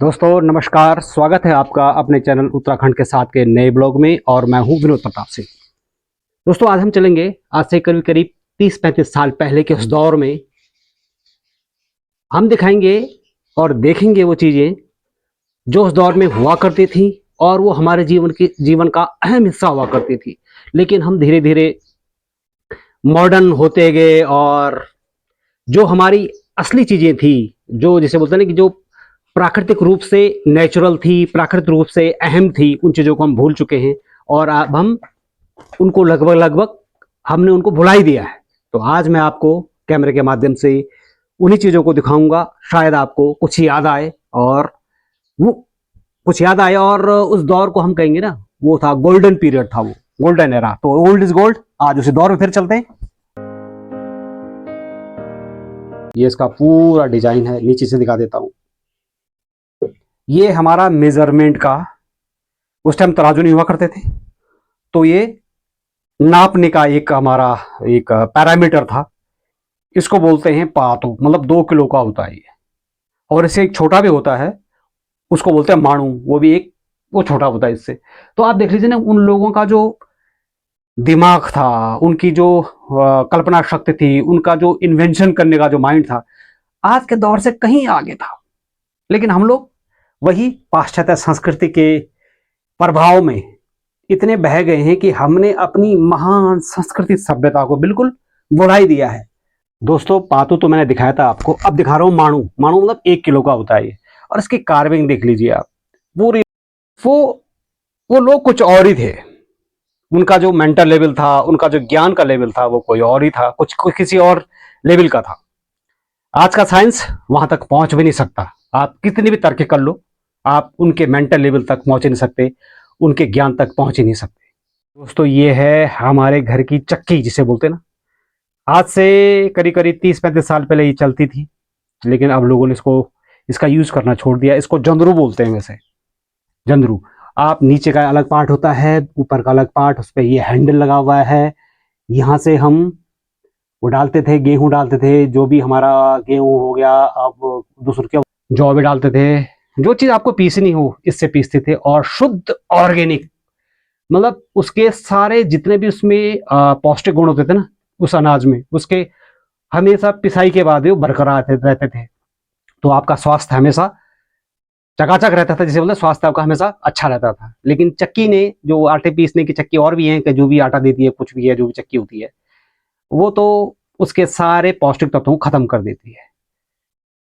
दोस्तों नमस्कार, स्वागत है आपका अपने चैनल उत्तराखंड के साथ के नए ब्लॉग में। और मैं हूं विनोद प्रताप सिंह। दोस्तों आज हम चलेंगे आज से करीब करीब 30-35 साल पहले के उस दौर में। हम दिखाएंगे और देखेंगे वो चीज़ें जो उस दौर में हुआ करती थी और वो हमारे जीवन का अहम हिस्सा हुआ करती थी। लेकिन हम धीरे धीरे मॉडर्न होते गए और जो हमारी असली चीज़ें थी, जो जिसे बोलते हैं ना कि जो प्राकृतिक रूप से नेचुरल थी, प्राकृतिक रूप से अहम थी, उन चीज़ों को हम भूल चुके हैं और अब हम उनको लगभग हमने उनको भुला ही दिया है। तो आज मैं आपको कैमरे के माध्यम से उन्हीं चीज़ों को दिखाऊंगा। शायद आपको कुछ याद आए और उस दौर को हम कहेंगे ना, वो था गोल्डन पीरियड, था वो गोल्डन एरा। तो ओल्ड इज गोल्ड। आज उसी दौर में फिर चलते हैं। ये इसका पूरा डिजाइन है, नीचे से दिखा देता हूं। ये हमारा मेजरमेंट का, उस टाइम तराजू नहीं हुआ करते थे, तो ये नापने का एक हमारा एक पैरामीटर था। इसको बोलते हैं पातू, मतलब 2 किलो का होता है ये। और इससे एक छोटा भी होता है, उसको बोलते हैं माणू, वो छोटा होता है इससे। तो आप देख लीजिए ना, उन लोगों का जो दिमाग था, उनकी जो कल्पना शक्ति थी, उनका जो इन्वेंशन करने का जो माइंड था, आज के दौर से कहीं आगे था। लेकिन हम लोग वही पाश्चात्य संस्कृति के प्रभाव में इतने बह गए हैं कि हमने अपनी महान संस्कृति सभ्यता को बिल्कुल भुला ही दिया है। दोस्तों पातू तो मैंने दिखाया था आपको, अब दिखा रहा हूं माणू। माणू मतलब 1 किलो का होता है ये। और इसकी कार्विंग देख लीजिए आप पूरी। वो लोग कुछ और ही थे। उनका जो मेंटल लेवल था, उनका जो ज्ञान का लेवल था, वो कोई और ही था, कुछ किसी और लेवल का था। आज का साइंस वहां तक पहुंच भी नहीं सकता। आप कितनी भी तरक्की कर लो, आप उनके मेंटल लेवल तक पहुंच ही नहीं सकते, उनके ज्ञान तक पहुंच ही नहीं सकते। दोस्तों ये है हमारे घर की चक्की, जिसे बोलते हैं ना। आज से करीब करीब 30-35 साल पहले ये चलती थी, लेकिन अब लोगों ने इसका यूज करना छोड़ दिया। इसको जंदरू बोलते हैं। वैसे जंदरू, आप नीचे का अलग पार्ट होता है, ऊपर का अलग पार्ट, उस पर ये हैंडल लगा हुआ है। यहाँ से हम वो डालते थे, गेहूं डालते थे, जो भी हमारा गेहूं हो गया, अब दूसरे क्या जौ भी डालते थे। जो चीज आपको पीसनी हो इससे पीसते थे। और शुद्ध ऑर्गेनिक, मतलब उसके सारे जितने भी उसमें पौष्टिक गुण होते थे ना उस अनाज में, उसके हमेशा पिसाई के बाद वो बरकरार रहते थे। तो आपका स्वास्थ्य हमेशा चकाचक रहता था, जिसे बोलते स्वास्थ्य आपका हमेशा अच्छा रहता था। लेकिन चक्की ने, जो आटे पीसने की चक्की और भी है कि जो भी आटा देती है, कुछ भी है, जो भी चक्की होती है, वो तो उसके सारे पौष्टिक तत्वों को खत्म कर देती है।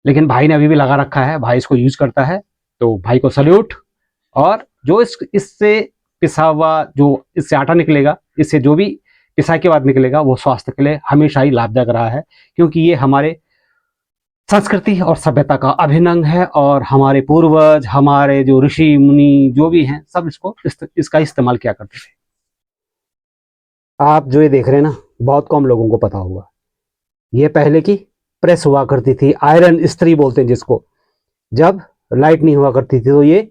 लेकिन भाई ने अभी भी लगा रखा है, भाई इसको यूज करता है, तो भाई को सल्यूट। और जो इससे पिसा हुआ, जो इससे आटा निकलेगा, इससे जो भी पिसाई के बाद निकलेगा, वो स्वास्थ्य के लिए हमेशा ही लाभदायक रहा है, क्योंकि ये हमारे संस्कृति और सभ्यता का अभिन्न अंग है। और हमारे पूर्वज, हमारे जो ऋषि मुनि जो भी हैं, सब इसका इस्तेमाल किया करते थे। आप जो ये देख रहे हैं ना, बहुत कम लोगों को पता होगा, ये पहले की प्रेस हुआ करती थी, आयरन इस्त्री बोलते हैं जिसको। जब लाइट नहीं हुआ करती थी तो ये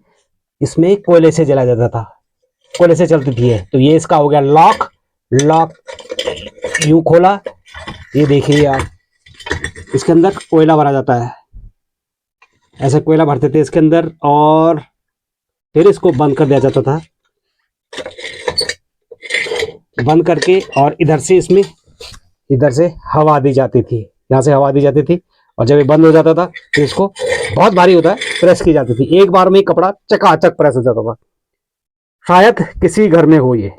इसमें कोयले से जलाया जाता था, कोयले से चलती थी ये। तो ये इसका हो गया लॉक। लॉक यूं खोला, ये देखिए आप, इसके अंदर कोयला भरा जाता है। ऐसे कोयला भरते थे इसके अंदर और फिर इसको बंद कर दिया जाता था। बंद करके और इधर से हवा दी जाती थी, यहाँ से हवा दी जाती थी। और जब ये बंद हो जाता था तो इसको, बहुत भारी होता है, प्रेस की जाती थी। एक बार में कपड़ा चकाचक प्रेस हो जाता था। शायद किसी घर में हो ये,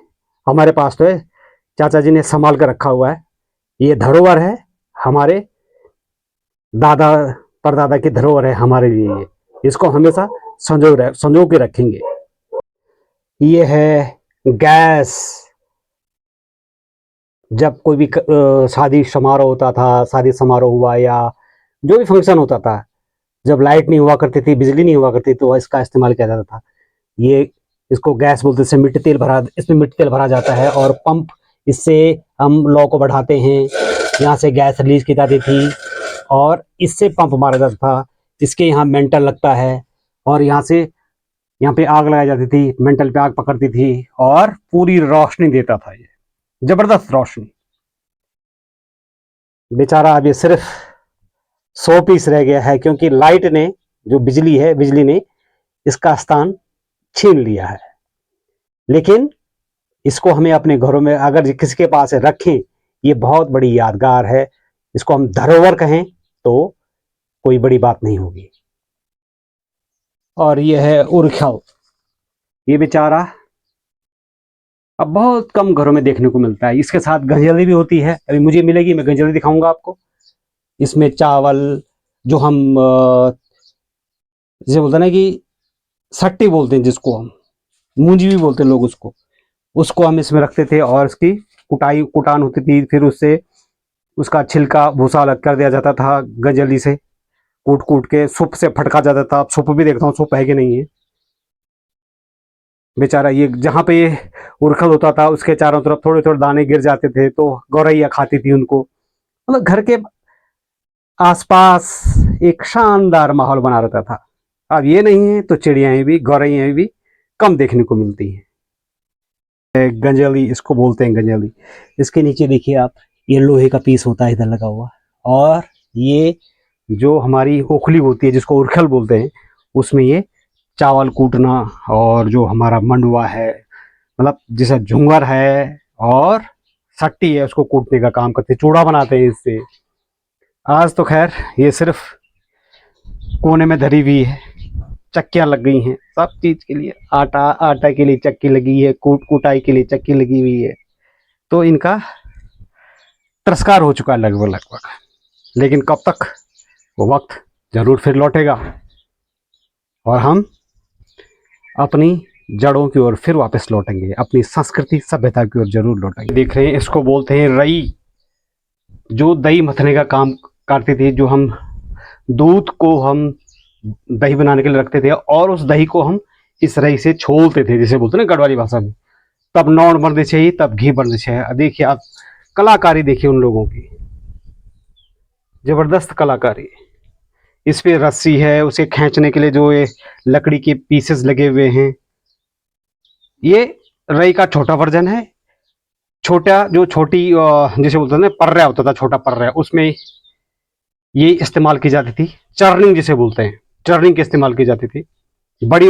हमारे पास तो है, चाचा जी ने संभाल कर रखा हुआ है। ये धरोहर है, हमारे दादा परदादा की धरोहर है हमारे लिए ये। इसको हमेशा संजो के रखेंगे। ये है गैस। जब कोई भी शादी समारोह होता था, शादी समारोह हुआ या जो भी फंक्शन होता था, जब लाइट नहीं हुआ करती थी, बिजली नहीं हुआ करती, तो इसका इस्तेमाल किया जाता था। ये इसको गैस बोलते थे। इसमें मिट्टी तेल भरा जाता है और पंप, इससे हम लौ को बढ़ाते हैं। यहाँ से गैस रिलीज की जाती थी और इससे पंप मारा जाता था। इसके यहाँ मेंटल लगता है और यहाँ पे आग लगाई जाती थी, मेंटल पे आग पकड़ती थी और पूरी रोशनी देता था ये, जबरदस्त रोशनी। बेचारा अब ये सिर्फ 100 पीस रह गया है, क्योंकि लाइट ने, जो बिजली है, बिजली ने इसका स्थान छीन लिया है। लेकिन इसको हमें अपने घरों में अगर किसी के पास रखें, ये बहुत बड़ी यादगार है। इसको हम धरोहर कहें तो कोई बड़ी बात नहीं होगी। और ये है उर्खल। ये बेचारा अब बहुत कम घरों में देखने को मिलता है। इसके साथ गंजेली भी होती है, अभी मुझे मिलेगी, मैं गंजेली दिखाऊंगा आपको। इसमें चावल जो हम जैसे बोलते हैं ना कि सट्टी बोलते हैं, जिसको हम मूंजी भी बोलते हैं लोग, उसको हम इसमें रखते थे और इसकी कुटान होती थी। फिर उससे उसका छिलका भूसा अलग कर दिया जाता था, गंजेली से कूट कूट के सूप से फटका जाता था। अब सूप भी देखता हूँ सूप है कि नहीं है। बेचारा ये जहाँ पे ये उरखल होता था उसके चारों तरफ थोड़े थोड़े दाने गिर जाते थे, तो गौरैया खाती थी उनको। मतलब घर के आसपास एक शानदार माहौल बना रहता था। अब ये नहीं है तो चिड़ियाएं भी, गौरैया भी कम देखने को मिलती हैं। गंजेली इसको बोलते हैं, गंजेली। इसके नीचे देखिए आप, ये लोहे का पीस होता है इधर लगा हुआ। और ये जो हमारी ओखली होती है जिसको उरखल बोलते हैं, उसमें ये चावल कूटना और जो हमारा मंडुआ है, मतलब जैसा झुंगर है और सट्टी है, उसको कूटने का काम करते, चूड़ा बनाते हैं इससे। आज तो खैर ये सिर्फ कोने में धरी हुई है, चक्कियां लग गई हैं सब चीज के लिए। आटा के लिए चक्की लगी है, कुटाई के लिए चक्की लगी हुई है। तो इनका तिरस्कार हो चुका है लगभग लगभग। लेकिन कब तक, वो वक्त जरूर फिर लौटेगा और हम अपनी जड़ों की ओर फिर वापस लौटेंगे, अपनी संस्कृति सभ्यता की ओर जरूर लौटेंगे। देख रहे हैं, इसको बोलते हैं रई, जो दही मथने का काम करती थी। जो हम दूध को हम दही बनाने के लिए रखते थे और उस दही को हम इस रई से छोलते थे, जैसे बोलते हैं ना गढ़वाली भाषा में। तब नौण बनने चाहिए, तब घी बनने चाहिए। देखिए आप कलाकारी देखिए उन लोगों की, जबरदस्त कलाकारी। इस पे रस्सी है, उसे खींचने के लिए जो ये लकड़ी के पीसेस लगे हुए हैं। ये रई का छोटा वर्जन है। छोटा जो छोटी जैसे बोलते हैं ना पर्रा होता था, छोटा पर्रा, उसमें ये इस्तेमाल की जाती थी। चर्निंग जिसे बोलते हैं, चर्निंग की इस्तेमाल की जाती थी। बड़े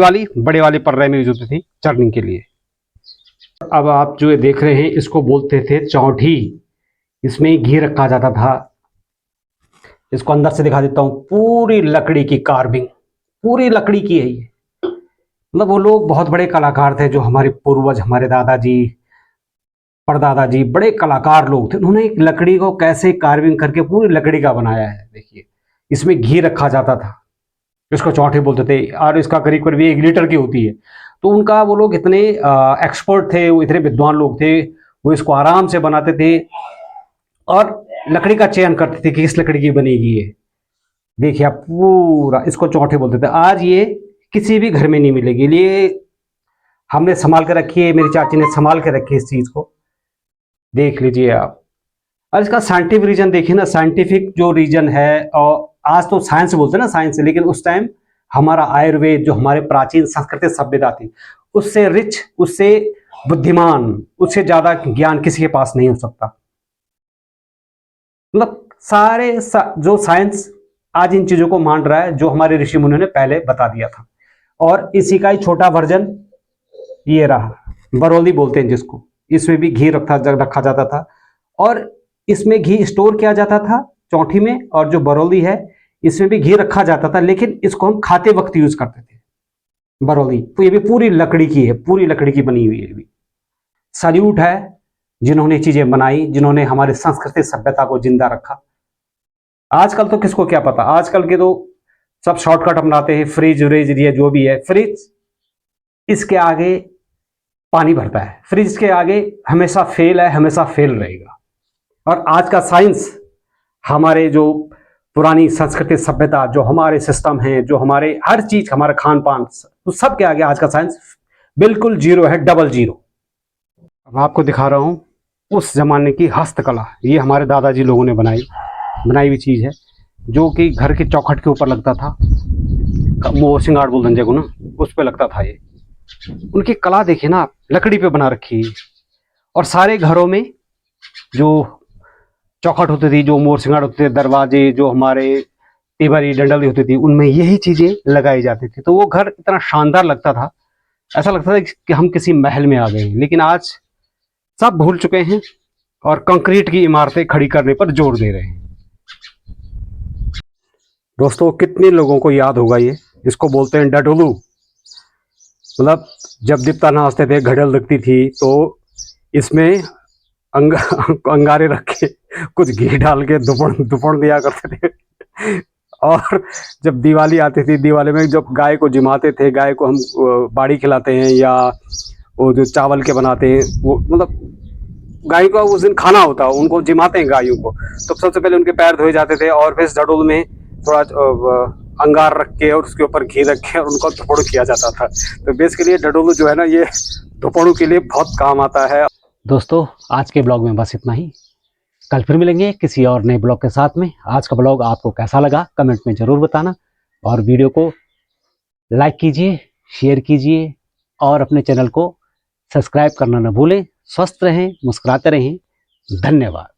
वाले पर्रे में यूज होती थी चर्निंग के लिए। अब आप जो ये देख रहे हैं इसको बोलते थे चौठी। इसमें घी रखा जाता था। इसको अंदर से दिखा देता हूं, पूरी लकड़ी की कार्विंग, पूरी लकड़ी की है ये। मतलब वो लोग बहुत बड़े कलाकार थे, जो हमारे पूर्वज, हमारे दादाजी परदादाजी बड़े कलाकार लोग थे। उन्होंने एक लकड़ी को कैसे कार्विंग करके पूरी लकड़ी का बनाया है। देखिए इसमें घी रखा जाता था, इसको चौठी बोलते थे। और इसका करीब करीब 1 लीटर की होती है। तो उनका वो लोग इतने एक्सपर्ट थे, वो इतने विद्वान लोग थे, वो इसको आराम से बनाते थे और लकड़ी का चयन करते थे कि किस लकड़ी की बनेगी ये। देखिए आप पूरा इसको चौठी बोलते थे। आज ये किसी भी घर में नहीं मिलेगी। ये हमने संभाल के रखी है, मेरी चाची ने संभाल के रखी है इस चीज को, देख लीजिए आप। और इसका साइंटिफिक रीजन देखिए ना, साइंटिफिक जो रीजन है, और आज तो साइंस बोलते हैं ना, साइंस से, लेकिन उस टाइम हमारा आयुर्वेद, जो हमारे प्राचीन संस्कृति सभ्यता थी, उससे रिच, उससे बुद्धिमान, उससे ज्यादा ज्ञान किसी के पास नहीं हो सकता। मतलब जो साइंस आज इन चीजों को मान रहा है, जो हमारे ऋषि मुनियों ने पहले बता दिया था। और इसी का ही छोटा वर्जन ये रहा, बरौली बोलते हैं जिसको। इसमें भी घी रखा जाता था और इसमें घी स्टोर किया जाता था चौठी में। और जो बरौली है इसमें भी घी रखा जाता था, लेकिन इसको हम खाते वक्त यूज करते थे बरौली। तो ये भी पूरी लकड़ी की है, पूरी लकड़ी की बनी हुई है। भी सल्यूट है जिन्होंने चीजें बनाई, जिन्होंने हमारी संस्कृति सभ्यता को जिंदा रखा। आजकल तो किसको क्या पता, आजकल के तो सब शॉर्टकट अपनाते हैं, फ्रिज व्रिज, ये जो भी है। फ्रिज इसके आगे पानी भरता है, फ्रिज के आगे हमेशा फेल है, हमेशा फेल रहेगा। और आज का साइंस, हमारे जो पुरानी संस्कृति सभ्यता, जो हमारे सिस्टम हैं, जो हमारे हर चीज, हमारा खान पान, तो सब के आगे आज का साइंस बिल्कुल जीरो है, डबल जीरो। अब आपको दिखा रहा हूं उस जमाने की हस्तकला। ये हमारे दादाजी लोगों ने बनाई हुई चीज है, जो कि घर के चौखट के ऊपर लगता था। मोर सिंगाड़ बोल दंजे को ना, उस पर लगता था ये। उनकी कला देखिए ना, लकड़ी पे बना रखी है। और सारे घरों में जो चौखट होती थी, जो मोर सिंगाड़ होते थे, दरवाजे, जो हमारे टिबरी डंडल होती थी, उनमें यही चीजें लगाई जाती थी। तो वो घर इतना शानदार लगता था, ऐसा लगता था कि हम किसी महल में आ गए हैं। लेकिन आज सब भूल चुके हैं और कंक्रीट की इमारतें खड़ी करने पर जोर दे रहे हैं। दोस्तों, कितने लोगों को याद होगा ये, इसको बोलते हैं डडोलू। मतलब जब दीप्ता नाचते थे, घड़ियाल दिखती थी, तो इसमें अंगारे रख के कुछ घी डाल के दुपड़ दिया करते थे। और जब दिवाली आती थी, दिवाली में जब गाय को जिमाते थे, गाय को हम बाड़ी खिलाते हैं या वो जो चावल के बनाते हैं, वो मतलब गाय को उस दिन खाना होता है, उनको जिमाते हैं गायों को, तो सबसे पहले उनके पैर धोए जाते थे और फिर डडोल में थोड़ा अंगार रख के और उसके ऊपर घी रख के और उनको धुपड़ किया जाता था। तो बेसिकली डडोलू जो है ना, ये धुपड़ों के लिए बहुत काम आता है। दोस्तों, आज के ब्लॉग में बस इतना ही। कल फिर मिलेंगे किसी और नए ब्लॉग के साथ में। आज का ब्लॉग आपको कैसा लगा कमेंट में ज़रूर बताना, और वीडियो को लाइक कीजिए, शेयर कीजिए और अपने चैनल को सब्सक्राइब करना न भूलें। स्वस्थ रहें, मुस्कुराते रहें। धन्यवाद।